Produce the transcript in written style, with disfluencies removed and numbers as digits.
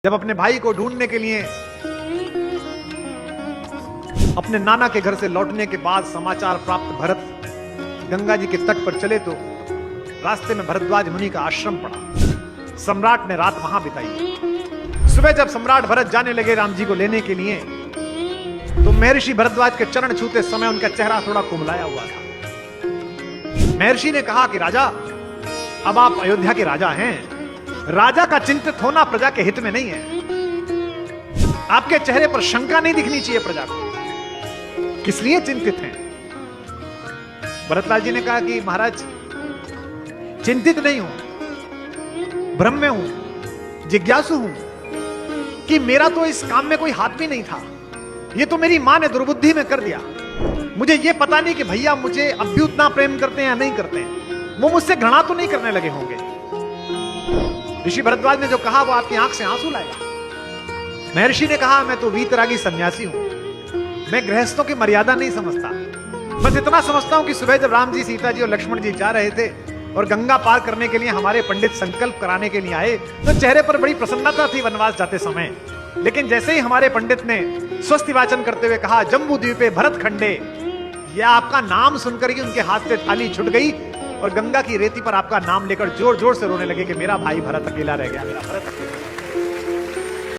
जब अपने भाई को ढूंढने के लिए अपने नाना के घर से लौटने के बाद समाचार प्राप्त भरत गंगा जी के तट पर चले तो रास्ते में भरद्वाज मुनि का आश्रम पड़ा। सम्राट ने रात वहां बिताई। सुबह जब सम्राट भरत जाने लगे राम जी को लेने के लिए तो महर्षि भरद्वाज के चरण छूते समय उनका चेहरा थोड़ा कुमलाया हुआ था। महर्षि ने कहा कि राजा, अब आप अयोध्या के राजा हैं। राजा का चिंतित होना प्रजा के हित में नहीं है। आपके चेहरे पर शंका नहीं दिखनी चाहिए प्रजा को। किस लिए चिंतित हैं? भरतलाल जी ने कहा कि महाराज, चिंतित नहीं हूं, भ्रम में हूं, जिज्ञासु हूं कि मेरा तो इस काम में कोई हाथ भी नहीं था। ये तो मेरी मां ने दुर्बुद्धि में कर दिया। मुझे ये पता नहीं कि भैया मुझे अब भी उतना प्रेम करते हैं या नहीं करते हैं। वो मुझसे घृणा तो नहीं करने लगे होंगे। ऋषि भरद्वाज ने जो कहा वो आपकी आंख से आंसू लाएगा। महर्षि ने कहा, मैं तो वीतरागी सन्यासी हूं, मैं गृहस्थों की मर्यादा नहीं समझता। बस इतना समझता हूं कि सुबह जब राम जी, सीता जी और लक्ष्मण जी जा रहे थे और गंगा पार करने के लिए हमारे पंडित संकल्प कराने के लिए आए तो चेहरे पर बड़ी प्रसन्नता थी वनवास जाते समय। लेकिन जैसे ही हमारे पंडित ने स्वस्ति वाचन करते हुए कहा, जम्बू द्वीपे भरत खंडे, यह आपका नाम सुनकर ही उनके हाथ से थाली छूट गई और गंगा की रेती पर आपका नाम लेकर जोर जोर से रोने लगे कि मेरा भाई भरत अकेला रह गया, मेरा भरत अकेला।